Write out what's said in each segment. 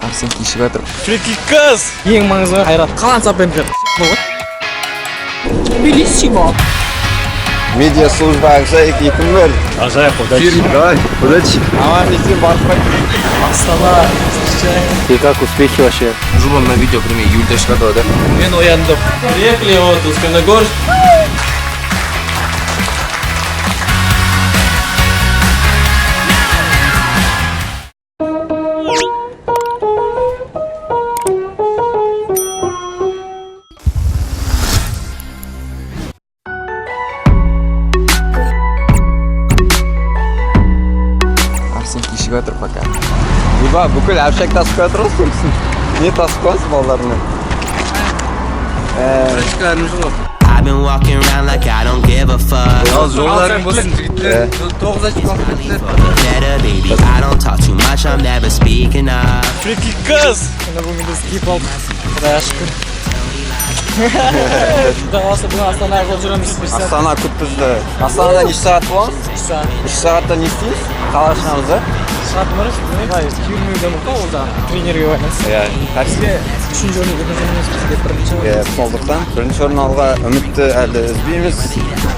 Арсен кешіп жатыр. Фрикикас! Ең маңызды қайрат. Қалан сапендер. Белиссимо. Медиа-служба Ақжайық 2000. Ажайық, удачи. Давай, удачи. Аман есен барып қайт. Астана. И как успехи вообще? Журнал на видео прямее июльда шығады, да? Мен ояндым. Приехали вот в Усть-Каменогорск. Арсен кешіп жатыр пока. Еба, бүкіл әбшек тасып жатыр ғой. Не тасып қойсың балаларына? I've been walking around like I don't give a fuck. Жолдарың болсын жігіттер. 9 Better baby, I don't talk too much, I'm never speaking up. Фрикикас! Бүгін біз киіп алдық. Құдайға шүкір. Құдай қаласа бүгін Астанаға қол жүреміз. Астана күт бізді. Астанада неше сағат боламыз? 3 сағатта не істейміз? Қалай шығамыз, да? Сағат мұрыш, күйірмеуден ұққа ол жағын тренерге байланысты. Иә, қайсыға? Үшінші орын екінші орын емес бізге бірінші орын. Иә, сондықтан бірінші орын алуға үмітті әлі үзбейміз.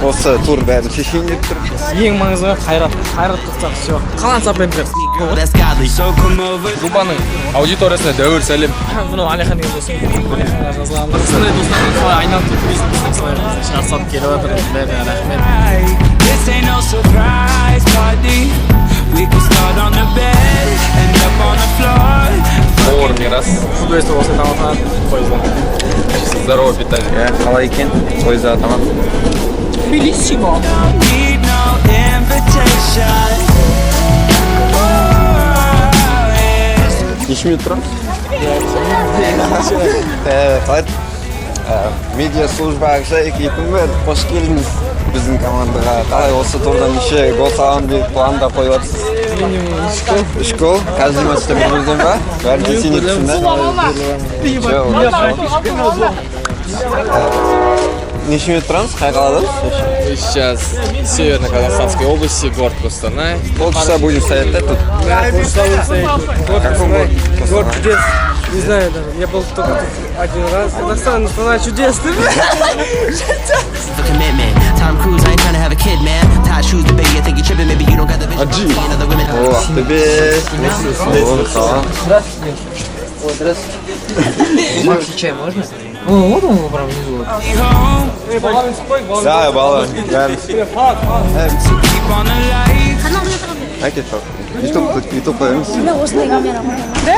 Осы тур бәрін шешейін деп тұр. Ең маңызды қайрат. Қайрат тұтсақ, все. Қалан сапендер. Girl, that's godly, so come over. Жубаның аудиториясына дәуір сәлем. Мынау Алихан деген досым. Алиханға жазыламын. Осындай достармен солай айналып кетіп солай шығарсап келіп жатыр. Бәріне рахмет. This ain't no surprise party. We can start on the bed, end up on the floor. Повар Мирас. Футболисті осы тамақтанады пойыздан. Здорово питание. Иә, қалай екен? Пойызда тамақ. Белиссимо. Don't need no invitation. Неше минут тұрамыз? Қалай? Медиа-служба Ақжайық 2000. Қош келдіңіз біздің командаға. Қалай осы турдан неше гол салған деп планда қойып жатсыз? Минимум 3 гол. Каждый матчта бірден ба? Бәрін сен етсің, да? Неше минут тұрамыз? Қай қалада? Сейчас в Северно-Казахстанской области, город Костанай. Полчаса будем стоять, да, тут? Какой город? Город чудес. Не знаю даже, я был только тут один раз. Казахстан, страна чудесная. For commitment. Tom Cruise, I ain't trying to have a kid, man. Tie shoes, the baby, you think you tripping, maybe you don't got the vision. Another women. О, Ақтөбе. О, саған. Здравствуйте. О, здравствуйте. Макси чай можно? О, вот он прям внизу. Баламен спой, баламен. Да, бала. Бәрін. Keep on the lights. Әкет шақ. Ютуб қоямыз. осындай камера бар. Да?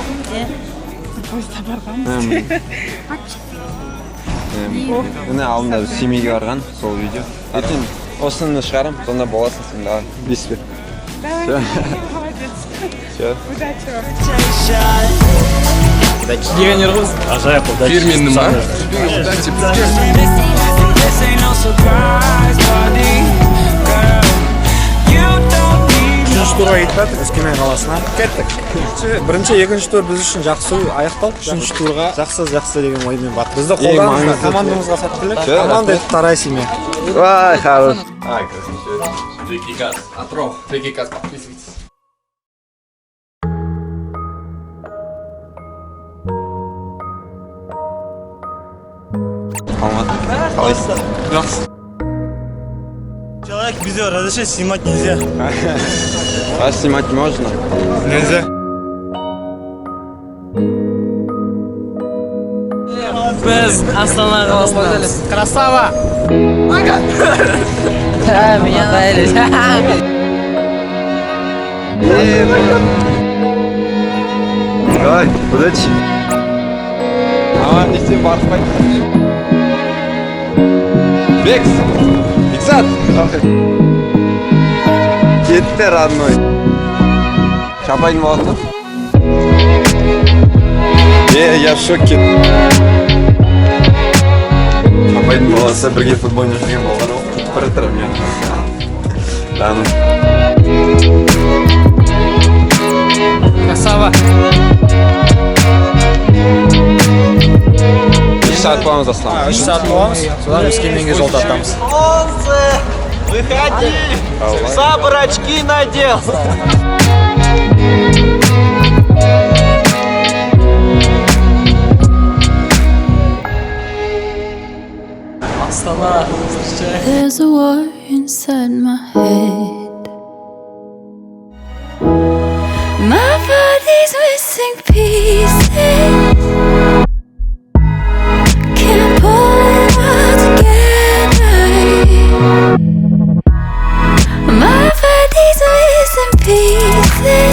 Міне алдында біз семейге барған, сол видео. Ертең осыны шығарам, сонда боласың сен дағы. Беспе. Все. Легионер қыз. Ажайық, удачи. Фирменным, а? This ain't no surprise party. Girl, you don't need no. Үшінші турға кетіп жатыр, Өскемен қаласына. Кеттік. Бірінші, екінші тур біз үшін жақсы аяқталды. Үшінші турға жақсы деген оймен баттық. Бізді қолдаңыз, командамызға сәттілік. Команда это вторая семья. Вай, хорош. Фрикикас. Отров. Фрикикас, подписывайтесь. Қалайсың? Человек видео разрешить снимать нельзя. А снимать можно? Нельзя. Біз Астана қаласында. Красава! Меня нравились. Давай, удачи. Аман есен барып қайт. Бекс! Бексат! Кетті, родной. Шапайын болатын? Я в шоке. Шапайын боласы бірге футболмен жүрген болған ол. Бір тұрып мен. Таным. Красава! 3 сағат боламыз Аслан. 3 сағат боламыз, содан Өскеменге жол тартамыз. Выходи! Сабыр очки надел! There's a war inside my head. My body's missing pieces. Can't pull it all together. My body's missing pieces.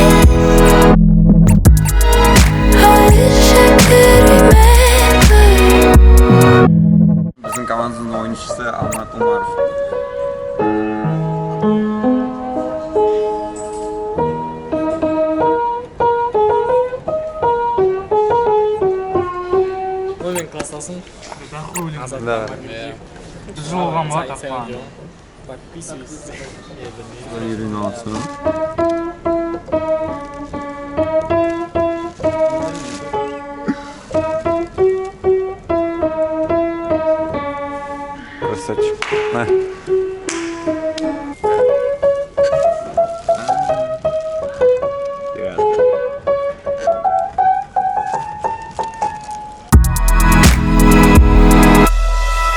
I wish I could remember. Bizim komandamızın oyuncusu Almat Umarov. Номер классасын. Да. Жолға ма тапқан. Подписывайтесь. Үйреніп алсын. Красавчик. На.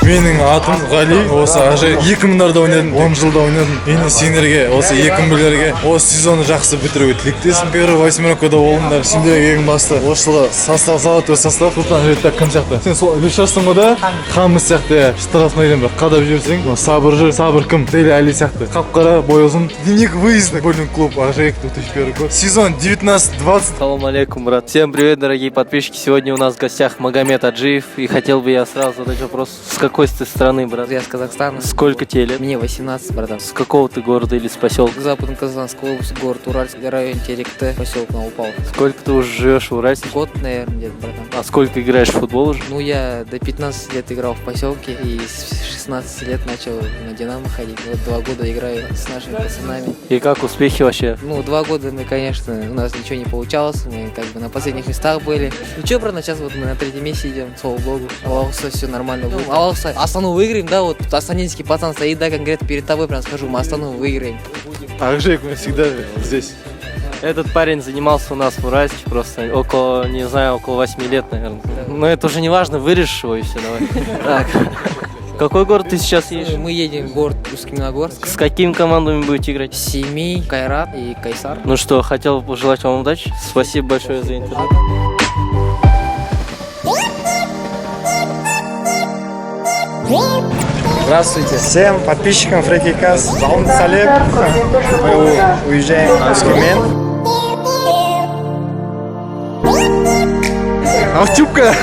Менің атым Ғали, осы ажай 2000-дарда ойнадым, 10 жылда ойнадым. Енді сендерге, осы 2000-лерге осы сезонды жақсы бітіруге тілектесім. Первый восьмеркада болыңдар. Сендерге ең басты осы жылы состав, золотой состав. Султан ретта кім сияқты? Сен сол Ілішастың ғой да? Хамыс сияқты, штрафнайдан бір қадап жүрсең, Сабыр кім? Дели Али сияқты. Қап-қара, бой ұзын. Дневник выезда. Футбольный клуб Ажайк 2001 год. Сезон 19-20. Салам алейкум, брат. Всем привет, дорогие подписчики. Сегодня у нас в гостях Магомед Аджиев. И хотел бы я сразу задать вопрос. С какой ты страны, брат? Я с Казахстана. Сколько тебе лет? Мне 18, братан. С какого ты города или с поселка? Западно-Казанская область, город Уральск, район Теректе, поселок Новопавлов. Сколько ты уже живешь в Уральске? Год, наверное, где-то, братан. А сколько играешь в футбол уже? Ну, я до 15 лет играл в поселке и с 16 лет начал на Динамо ходить. Вот 2 года играю с нашими пацанами. И как успехи вообще? Ну, 2 года мы, конечно, у нас ничего не получалось, мы как бы на последних местах были. Ну, что, братан, сейчас вот мы на 3-м месте идем, слава богу. Аллаху, все нормально будет. Аллаху, Астану выиграем, да, вот астанинский пацан стоит, да, конкретно перед тобой прям скажу, мы Астану выиграем. Ажайк всегда здесь. Этот парень занимался у нас в Уральске просто около, не знаю, около 8 лет, наверное. Но это уже не важно, вырежешь его и все, давай. Так. В какой город ты сейчас едешь? Мы едем в город Усть-Каменогорск. С какими командами будете играть? Семей, Кайрат и Кайсар. Ну что, хотел пожелать вам удачи. Спасибо большое за интервью. Здравствуйте всем подписчикам Фрикикас. Зовут Салек. Мы уезжаем в Усть-Камен. Автюбка!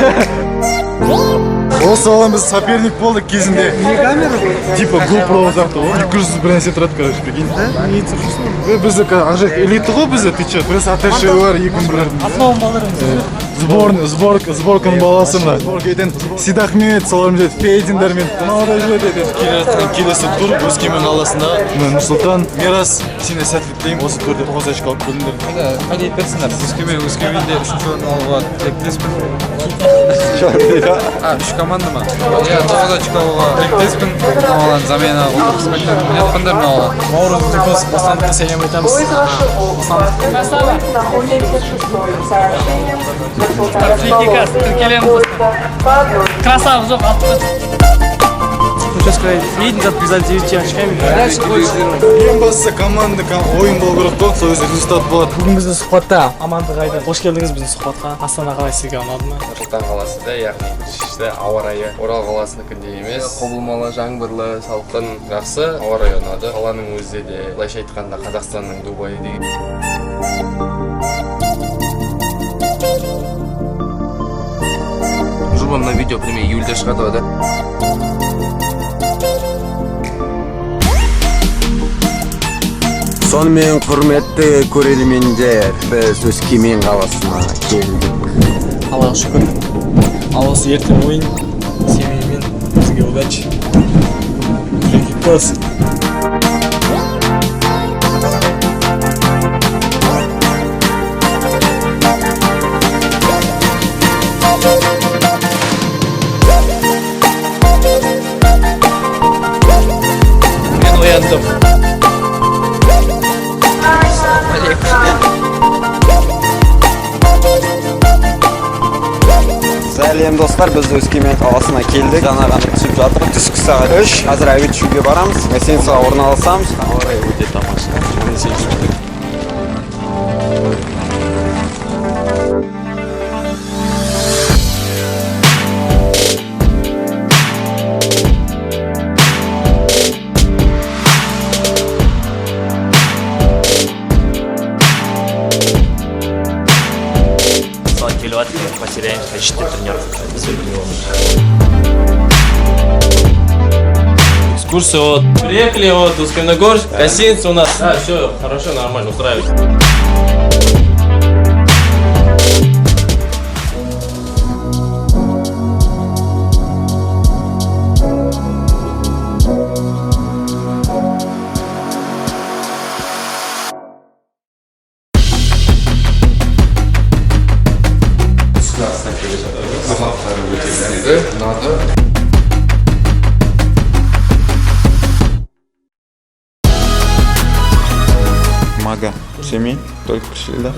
Осы балам біз соперник болдық кезінде. Не камера? Типа GoPro ұзақты ғой. 200 бір нәрсе тұрады, короче, прикинь. Не тұршысың? Бізді Ажайк элита ғой бізді, ты че? Біраз аташи бар, 2000-лердің. Атмауын баларым. Сборканың баласы мына. Сборкадан Сидахмет, соларым жет, Фейдиндармен. Мынау жүреді еді. Келесі тур Өскемен қаласында. Нұрсұлтан, Мирас, сені сәттілік тілеймін. Осы турда 9 очко алып келдіңдер. Қайда етпесіңдер? Өскеменде 3-ші орын алуға тілектеспін. 3 команда ма? Я 9 очко алуға тілектеспін. Мынаудан замена ұлттық қызметтерін ойнатқандар мынауға. Маурус Дикос, Бостандыққа сәлем айтамыз. Фрикикас, тіркелеміз. Красава, жоқ, Что сказать? Видно, как за 9 очками. Дальше больше. Ең бастысы команда ойын болу керек қой, сол кезде результат болады. Бүгін біздің сұхбатта Амандық Айдар. Қош келдіңіз біздің сұхбатқа. Астана қалай сізге ұнады ма? Нұрсұлтан қаласында, яғни ішті ауа райы Орал қаласыныкіндей емес. Құбылмалы, жаңбырлы, салқын, жақсы ауа райы ұнады. Қаланың өзі де, былайша айтқанда Қазақстанның Дубайы деген. Жобамның видео пример июльде шығады, да? Сонымен құрметті көрермендер, біз Өскемен қаласына келдік. Аллаға шүкір. Ал осы ертең ойын Семеймен бізге удачи. Фрикикас. Мен ояндым. сәлем достар, біз Өскемен қаласына келдік. Жаңа ғана түсіп жатыр. Түскі сағат 3. Қазір әуе ұшуға барамыз. Гостиницаға орналасамыз. Ауа райы өте тамаша. Потеряем, значит, тренировку. Экскурсия вот. Приехали вот Усть-Каменогорск, гостиница у нас. Да, все хорошо, нормально, устраивает. Надо. Мага. Семей только пришли, да?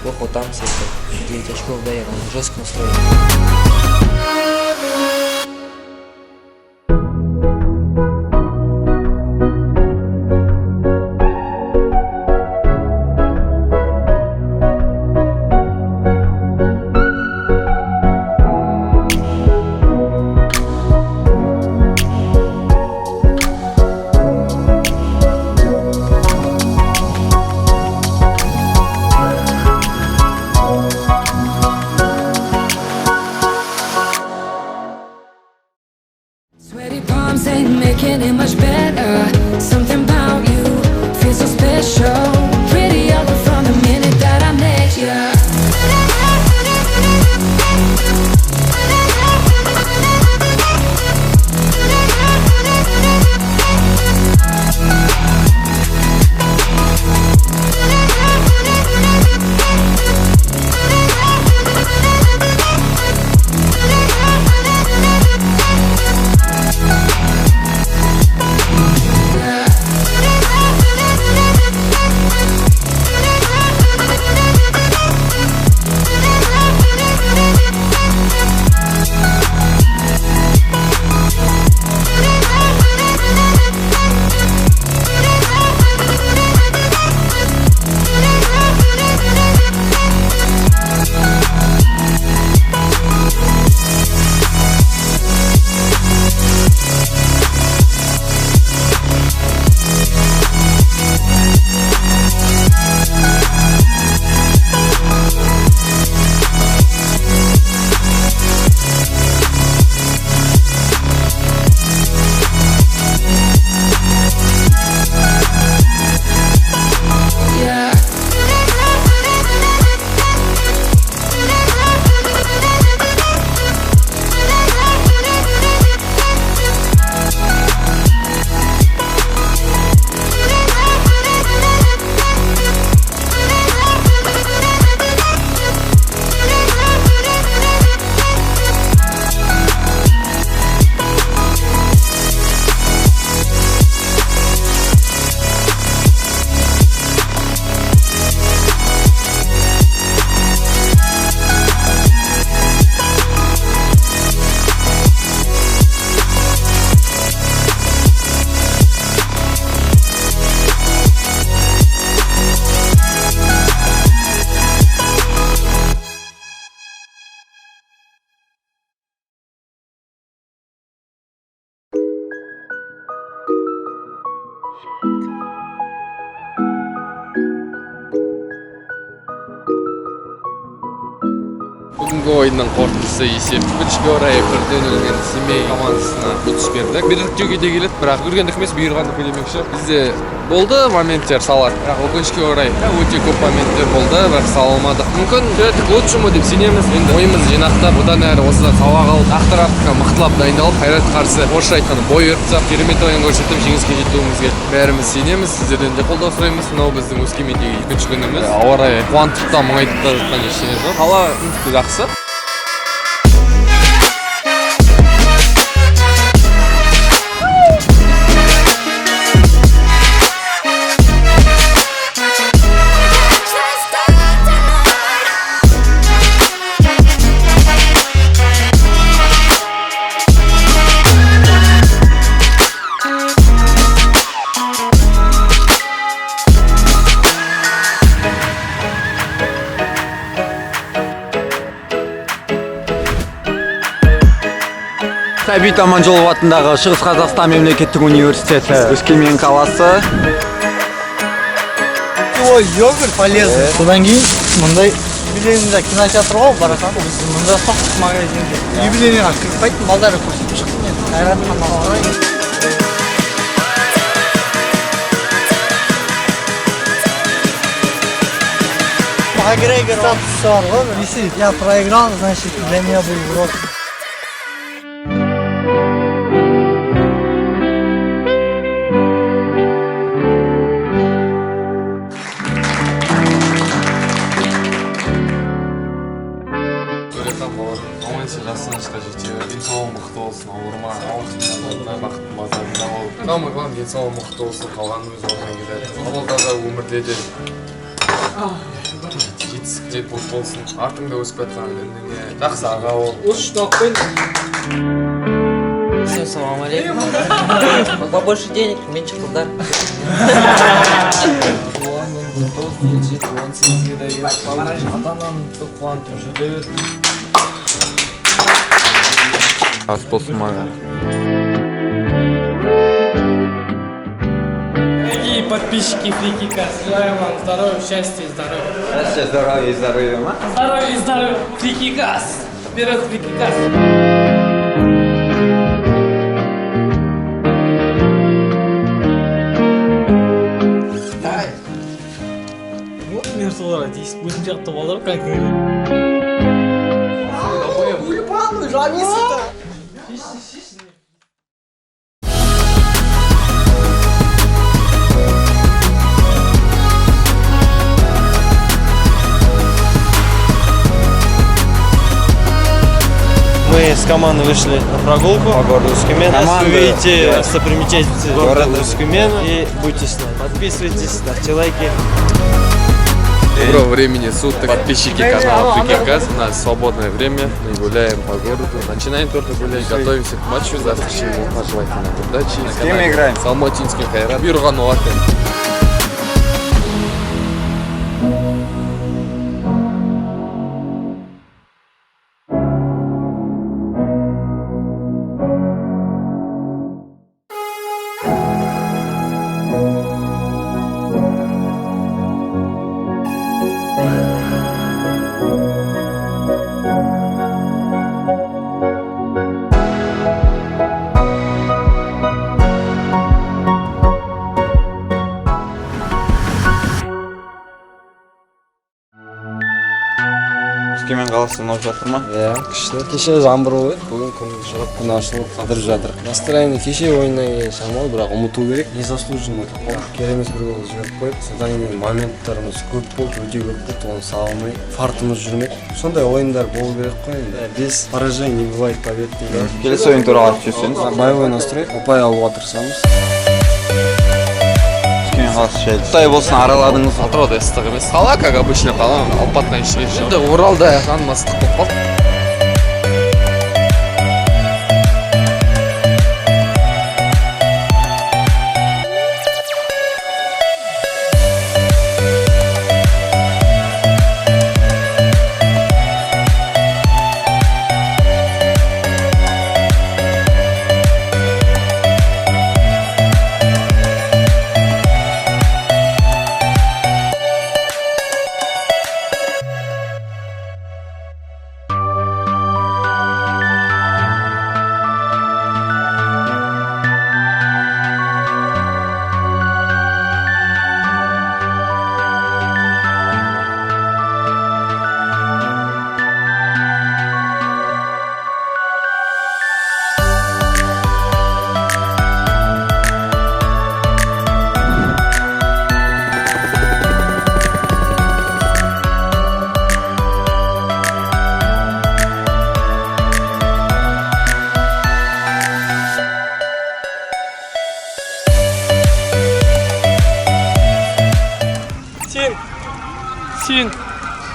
Плохо там все это 9 очков дает, он жестко устроен. Sweaty palms ain't making it much better. Something about you feels so special. Prettier from the minute that I met you. Бүгінгі ойынның қорытындысы есеп. Өкінішке орай бірден өлген Семей командасына ұтыс бердік. Беріктеуге де келеді, бірақ үргендік емес, бұйырғандық демекші. Бізде болды моменттер салады, бірақ өкінішке орай өте көп моменттер болды, бірақ сала алмадық. Мүмкін к лучшему деп сенеміз. Енді ойымызды жинақтап, одан әрі осыдан сабақ алып, ақтырақ мықтылап дайындалып, Қайратқа қарсы орысша айтқанда бой өртсақ, керемет ойын көрсетіп, жеңіске жетуімізге бәріміз сенеміз. Сіздерден де қолдау сұраймыз. Мынау біздің Өскемендегі екінші күніміз. Ауа райы қуантып та, мұңайтып та жатқан ештеңе жоқ. Қала жақсы. Сәбит Аманжолов атындағы Шығыс Қазақстан мемлекеттік университеті, Өскемен қаласы. Ой, йогурт полезный. Содан кейін мындай юбилейный кинотеатр ғой, барасың. Біз мында соқтық магазинде. Юбилейныйға кірпайтын балдары көрсетіп шықтым мен. Қайратқа малғарай. Макгрегор статусы бар ғой, висит. Я проиграл, значит, для меня был урок. Самый главный денсаулық мықты болсын, қалғаны өз орнына келеді. Ал таза өмірде де жетістік болсын, артыңда өсіп жатқан күніңе жақсы аға бол. Осы штабпен. Всем салам алейкум. Побольше денег, меньше подарок. Ас болсын маған. Дорогие подписчики Фрикикас, желаю вам здоровья, счастья и здоровья. Счастья, здоровья и здоровья, ма? Здоровья и здоровья. Фрикикас. Вперед, Фрикикас. Вот мен соларға дейсіп, өзім жақты балдар как Улипан, жабисы-то! Мы с командой вышли на прогулку по городу Өскемен. Вы увидите достопримечательности города Өскемена и будьте с нами. Подписывайтесь, ставьте лайки. Доброго времени суток, подписчики канала Фрикикас. У нас свободное время, мы гуляем по городу. Начинаем только гулять, готовимся к матчу завтрашнему. Пожелательно удачи. С кем мы играем? С Алматинским Кайрат. Бюрган Уатен. Өскемен қаласы ұнап жатыр ма? Иә, күшті. Кеше жаңбыр болып еді, бүгін күн шығып, күн ашылып қыдырып жатыр. Настроение кеше ойыннан кейін шамалы, бірақ ұмыту керек. Незаслуженно ұтып қалдық. Керемет бір гол жіберіп қойып, содан кейін моменттарымыз көп болды, өте көп болды, оны сала алмай, фартымыз жүрмеді. Сондай ойындар болу керек қой енді. Без поражений не бывает побед дейді. Келесі ойын туралы айтып жіберсеңіз. Боевой настрой, ұпай алуға тырысамыз. Өскемен қаласы жайлы. Қытай болсын араладыңыз. Атырауда ыстық емес. Қала, как обычно қала, Алпатынан ішіне шығып. Енді Оралда жаным ыстық болып қалды.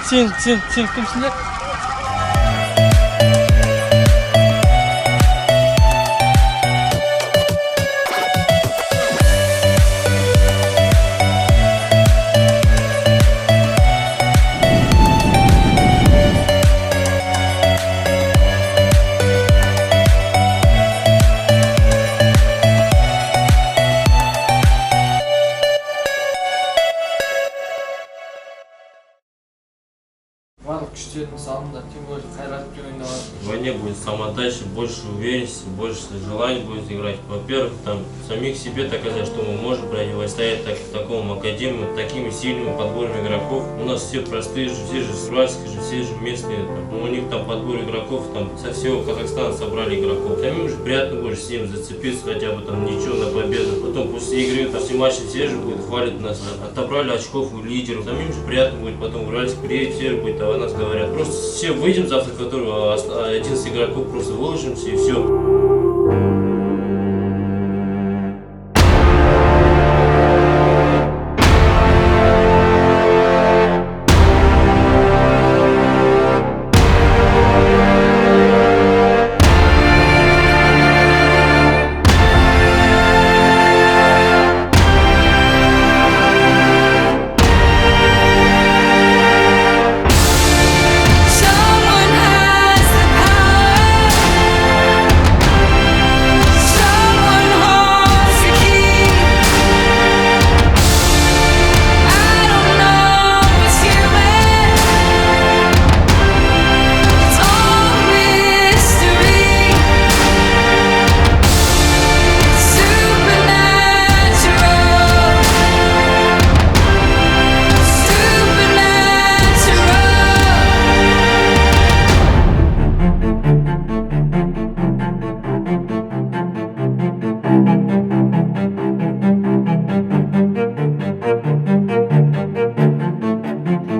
Сен кімсіңдер? барлық күштерін салымда, тем более Қайратпен ойнаған. В войне будет самоотдача, больше уверенности, больше желания будет играть. Во-первых, там самих себе доказать, что мы можем противостоять такому академию, такими сильными подборами игроков. У нас все простые же, все же с Уральска же, все же местные. Там, у них там подбор игроков, там со всего Казахстана собрали игроков. Самим же приятно будет с ним зацепиться, хотя бы там ничего на победу. Потом после игры, после матча все же будут хвалить нас. Отобрали очков у лидеров. Самим же приятно будет потом в Уральск приедет, все же будет о нас говорят. Просто все выйдем завтра, которого 11 игроков просто выложимся и все.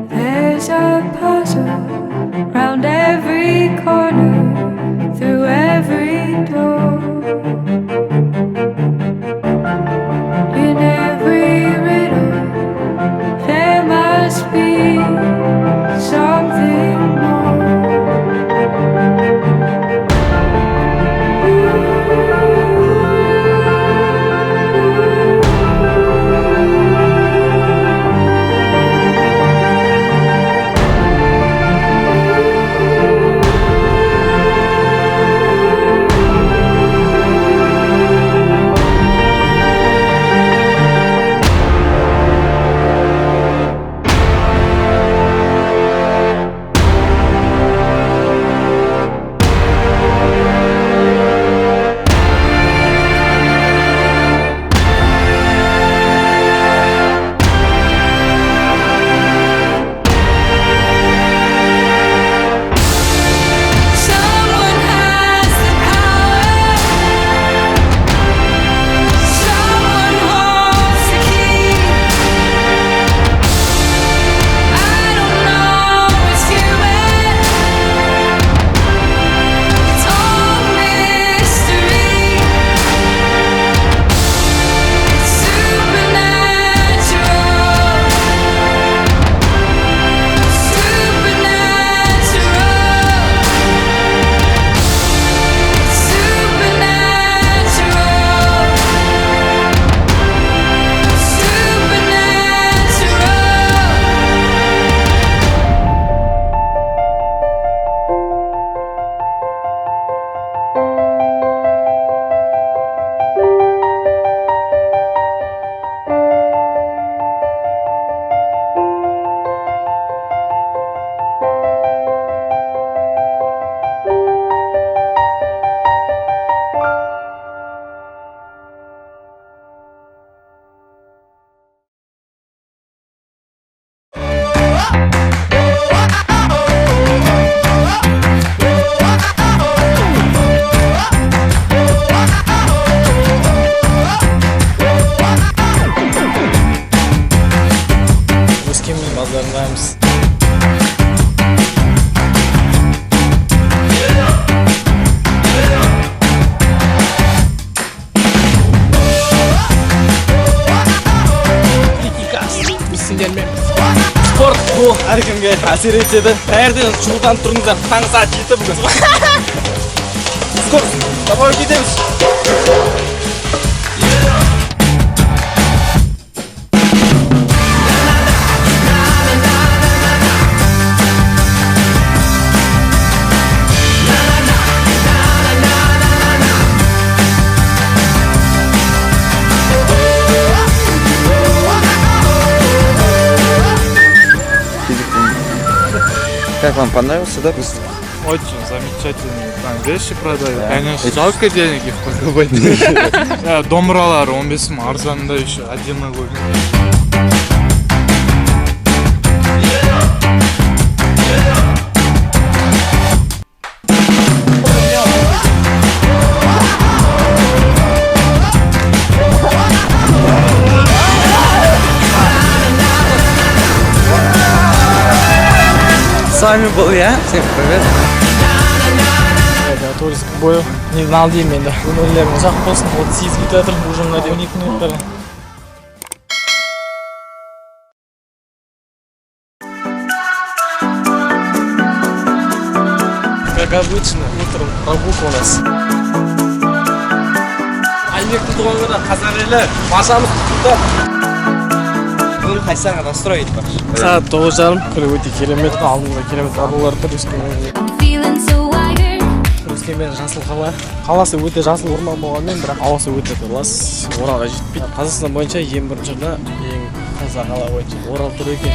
There's a puzzle round every corner, through every door. In every riddle, there must be something базарындамыз. Спорт бұл әркімге әсер етеді. Таңертең шұғылданып тұрыңыздар. Таңғы сағат 7 бүгін. Скорт, давай кетеміз. Как вам понравился, да, выставка? Очень замечательные там вещи продают. Конечно, жалко денег их покупать. Домбыралар 15 мың, арзанында еще отдельно қойған. С вами был я. Всем привет. Турист бою. Не знал деймін енді. Өмірлерің ұзақ болсын. 38 кетіп жатыр. Ұжымға 12 минуттар. Как обычно, утром прогулка у нас. Айбектің туған күні қазақ елі башамыз құттықтап. Бүгін Қайсарға настроить бар. Сағат 9:30. Күні өте керемет. Алдымызда керемет арулар тұр. Өскемен жасыл қала. Қаласы өте жасыл орман болғанмен, бірақ ауасы өте лас. Оралға жетпейді. Қазақстан бойынша ең бірінші орында ең таза қала бойынша Орал тұр екен.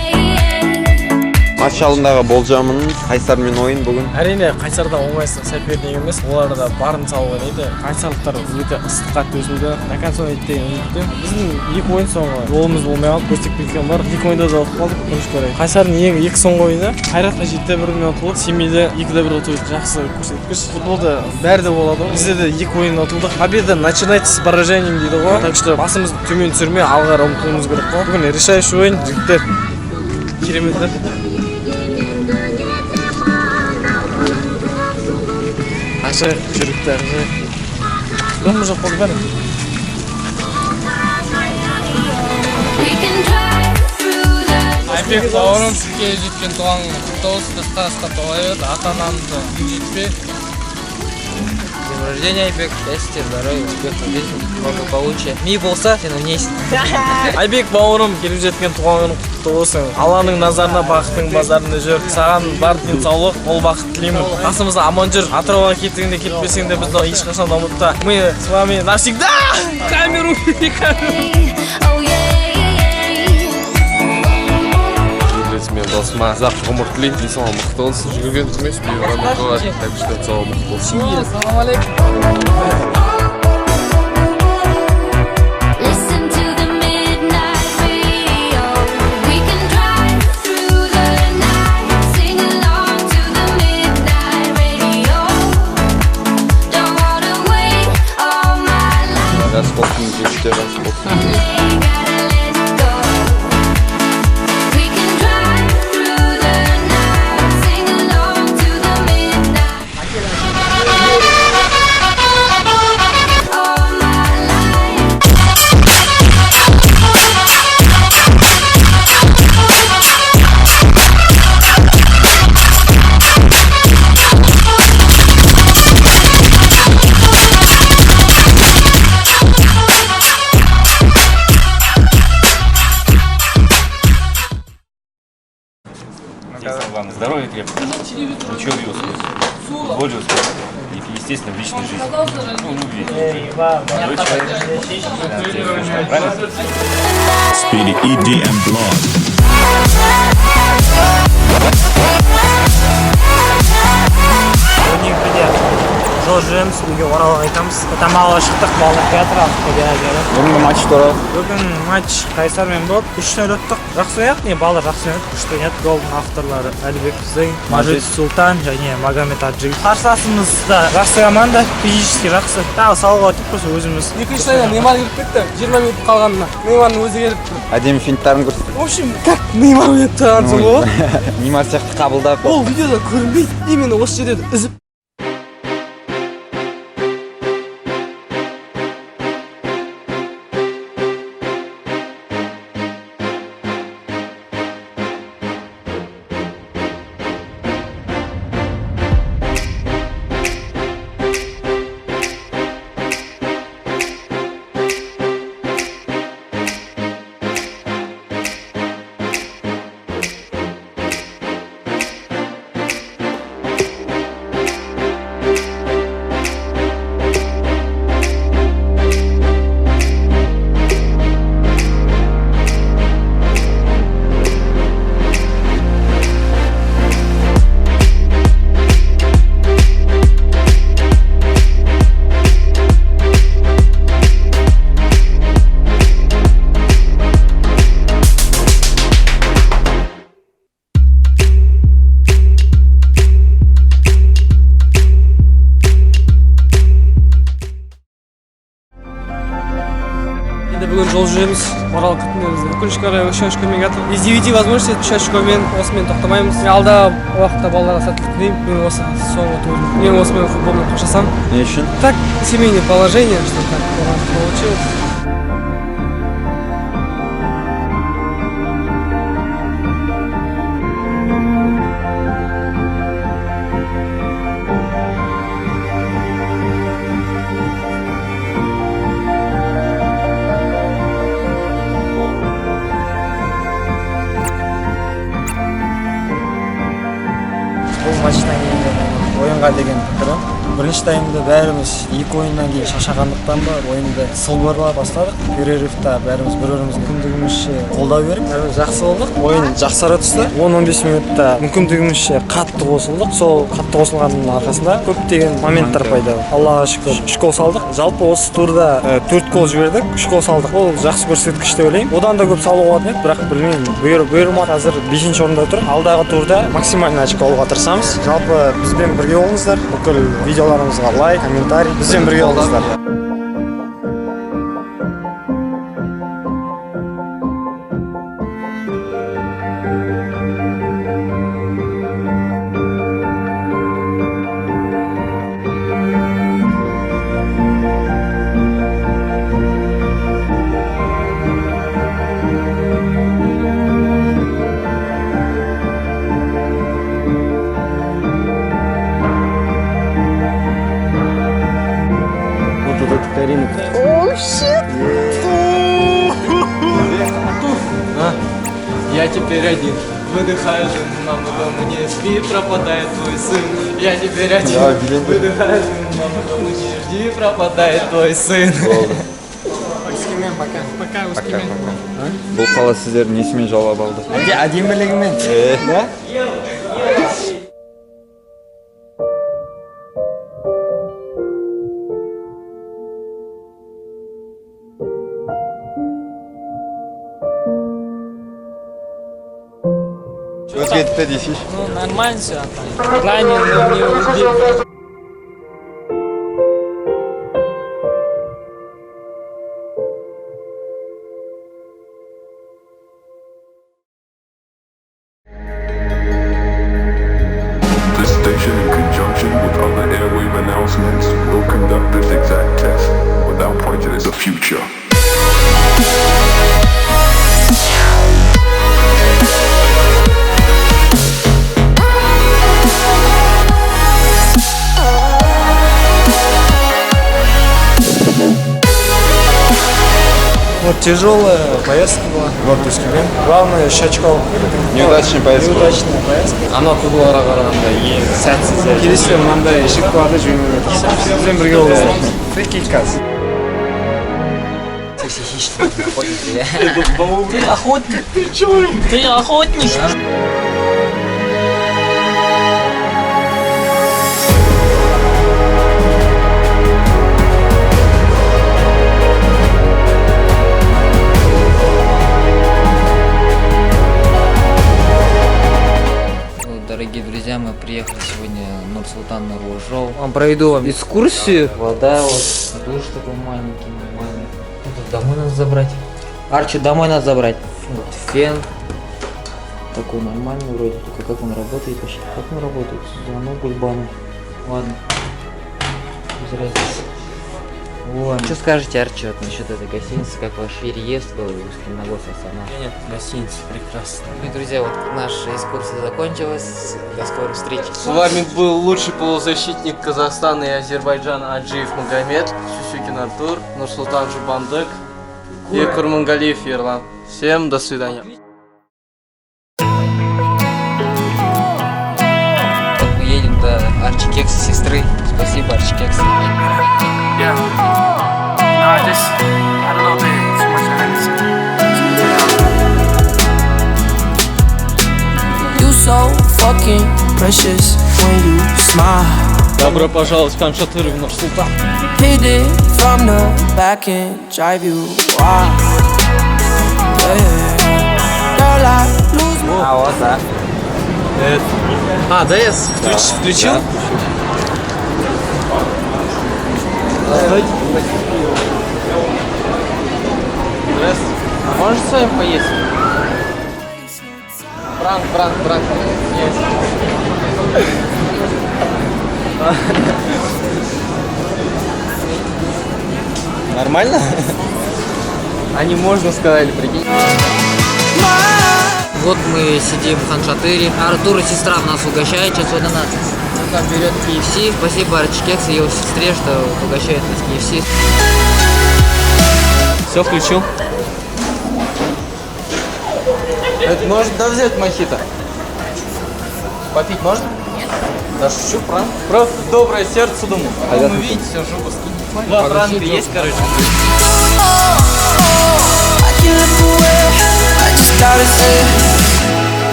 Матч алдындағы болжамын Қайсармен ойын бүгін. Әрине Қайсарда оңайсыз соперник емес. Олар да барын салған еді. Қайсарлықтар өте ыстыққа төзілді. Накансон еттеген үмітте. Біздің екі ойын соңғы жолымыз болмай қалып көстек кеткен бар. Екі ойында да ұтып қалдық. Өкінішке орай. Қайсардың ең екі соңғы ойыны Қайратқа 7-1 ұтылып, Семейде 2-1 ұтылып жақсы көрсеткіш. Футболда бәрі де болады. Бізде де екі ойын ұтылдық. Победа начинается с поражением дейді ғой. Так что басымызды төмен түсірмей алға ұмтылуымыз керек қой. Бүгін решающий ойын. Жігіттер кереметтер. Aşağı çocuklar. Ben bu Japon benim. Айбек бауырым сізге жеткен туған құтты болсын, дастарасқа толайық, ата-анамызды жетпей. День рождения, Айбек. Счастья, здоровья, успеха в жизни, благополучия. Ми болса, сен ойнайсың. Айбек бауырым келіп жеткен туған күні құтты болсын. Алланың назарына бақыттың базарында жүр. Саған бар денсаулық, мол бақыт тілеймін. Қасымызда аман жүр. Атырауға кетсең де кетпесең де бізді ешқашан да ұмытпа. Мы с вами навсегда. Камеру. Мен досыма ұзақ ғұмыр тілеймін. Денсаулығың мықты болсын. Жүгіргендік емес, бейбарандық болады. Так что денсаулығың мықты болсын. Ассалауму алейкум. Раз болсын, жігіттер раз болсын. Главное, здоровье крепкое, учебе успех, футболе успех и, естественно, в личной жизни. Ну, любви. Вы человек. Правильно? Speedy EDM Blog. Жол жүреміз, үйге оралға айтамыз. Тамаққа шықтық, балалар театр алдық. Бүгінгі матч туралы. Бүгін матч Қайсармен болды. 3-0 өттік. Жақсы ойнадық, не балалар жақсы ойнады. 3 ойнады. Голдың авторлары Әлібек Зейн, Мажид Султан және Магомед Аджиев. Қарсыласымыз да жақсы команда, физически жақсы. Тағы салға өтіп болса өзіміз. Екінші ойында Неймар келіп кетті. 20 минут қалғанына. Неймардың өзі келіп тұр. Әдемі финттарын көрсетті. В общем, как Неймар ойнап тұрғансың ғой? Неймар сияқты қабылдап. Ол видеода көрінбейді. Именно осы жерде үзіп болып жүреміз. Орал күтінде бізде. Өкінішке орай үш очко мен жатыр. Из 9 возможностей үш очкомен осымен тоқтамаймыз. Мен алдағы уақытта балаларға сәттілік тілеймін. Мен осы соңғы турым. Мен осымен футболмен қоштасам. Не үшін? Так, семейное положение, что так получилось. Бұл матчтан кейін ойынға деген пікірім. Бірінші таймда бәріміз екі ойыннан кейін шаршағандықтан ба ойынды сылбырла бастадық. Перерывта бәріміз бір-бірімізге мүмкіндігімізше қолдау беріп, бәріміз жақсы болдық. Ойын жақсара түсті. 10-15 минутта мүмкіндігімізше қатты қосылдық. Сол қатты қосылғанның арқасында көптеген моменттер пайда болды. Аллаға шүкір 3 гол салдық. Жалпы осы турда 4 гол жібердік, 3 гол салдық. Ол жақсы көрсеткіш деп ойлаймын. Одан да көп салуға болатын еді, бірақ білмеймін. Бұйырма қазір 5-ші орында тұр. Алдағы турда максимально очко алуға тырысамыз. Жалпы бізбен бірге болыңыздар. Бүкіл видеоларымызға лайк, комментарий. Бізбен бірге болыңыздар. Я теперь один. Выдыхаю жену на дому, не спи, пропадает твой сын. Я теперь один. Выдыхаю жену на дому, не жди, пропадает твой сын. Өскемен, пока Өскемен. Бұл қала сіздердің несімен жауап алды? Әдемілігімен. Да? Өзгетті дейсіз? Ну, нормально все. Ранен, но не убил. This station, in conjunction with other airwave announcements, will conduct this exact test without prejudice of future. Вот тяжелая поездка была, город Өскемен. Главное, очко. Неудачная поездка. Неудачная поездка. Ана турдарға қарағанда ең сәтсіз. Келесі мынандай ошибкаларды жеңуге тырысамыз. Бізбен бірге болыңыздар. Фрикиказ. Ты охотник. Ты охотник. Дорогие друзья, мы приехали сегодня в Нур-Султан Нур-Ожоу. Вам проведу вам экскурсию. Вода, вот душ такой маленький, нормальный. Тут домой надо забрать. Арчи домой надо забрать. Вот фен. Такой нормальный вроде. Только как он работает вообще? Как он работает? Звонок Гульбану. Ладно. Без разницы. Вот. Что скажете, Арчи, насчет этой гостиницы, как ваш переезд был из Каменногорска в Самару? Нет, гостиница прекрасная. Ну и, друзья, вот наша экскурсия закончилась. До скорых встреч. С вами был лучший полузащитник Казахстана и Азербайджана Аджиев Магомед, Шусюкин Артур, Нурсултан Жубандык и Курмангалиев Ерлан. Всем до свидания. Мы едем до Арчи Кекса сестры. Спасибо, Арчи Кекс. Yeah. No, I just had a little bit too much energy. You so fucking precious when you smile. Добро пожаловать в Камчатуру в Нур-Султан. Hit it from the back and drive you wild. Yeah. Girl, I lose my... А, вот, да. А, да, я включил? Здравствуйте. Может с вами поесть? Пранк. Есть. Нормально? Они можно сказали, прикинь. Вот мы сидим в Ханшатыре. Артур и сестра нас угощает, сейчас вот она там берет KFC. Спасибо Арчикекс и его сестре, что угощает нас KFC. Все, включил. Это может взять мохито? Попить можно? Нет. Да шучу, пранк. Просто доброе сердце думаю. А вы видите, все жопа скинет. Два пранка есть, короче.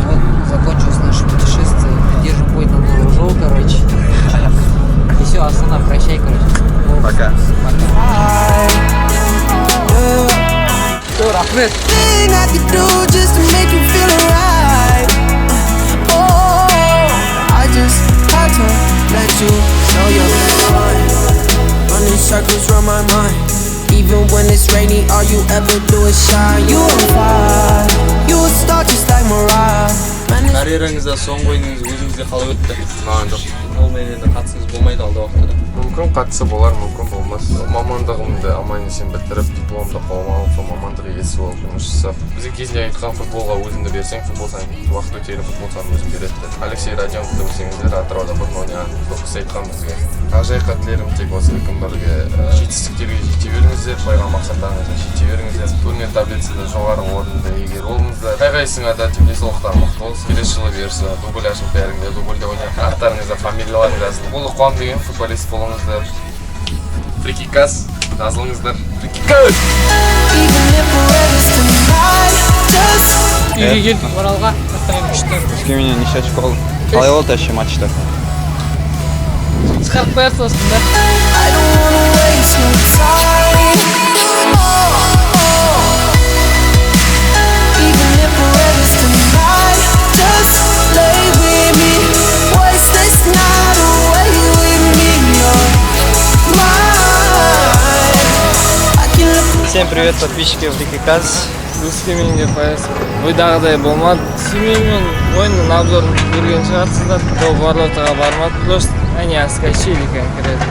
Вот закончилось наше путешествие. Держим путь на Нуружоу, короче. И все, Астана, прощай, короче. Пока. Все, рахмет. Circles run my mind. Even when it's rainy, all you ever do is shine. You on fire, you a star just like Mariah. Карьераңызда соңғы ойыныңыз өзіңізде қалай өтті? Маған жоқ. Ол менен қатысыңыз болмайды алда уақытта. Мүмкін қатысы болар, мүмкін болмас. Мамандығымды аман есен бітіріп, дипломды қолыма алып, сол мамандық иесі болып жұмыс жасап. Бізге кезінде айтқан футболға өзіңді берсең, футболсан уақыт өтері футболсан өзің береді. Алексей Родионовты білсеңіздер, Атырауда бұрын ойнаған. Сол кісі айтқан бізге. Ақжайыққа тілерім тек осы бірге жетістіктерге жете беріңіздер, қойған мақсаттарыңызға жете беріңіздер. Турнир таблицада жоғары орынды егер болыңыздар. Қай-қайсыңа да денсаулықтар мықты болсын. Келесі жылы бұйырса дубль ашып бәріңде дубльде ойнап, аттарыңызда фамилияларың жазылып. Бұл қуан деген футболист болыңыздар. Фрикикас жазылыңыздар. Фрикикас! Үйге келдік Оралға. Күшті. Өскеменнен неше очко алдың? Қалай болды әші матчта? Шығарып қоярсың осында. Всем привет, подписчики Фрикикас. Өскеменге қоясың. Ойдағыдай болмады. Семеймен ойынның обзорын көрген шығарсыздар. Ол Варлотаға бармады. Просто они отскочили конкретно.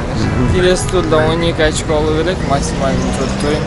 Келесі турда 12 очко алу керек, максимальный 4 ойын.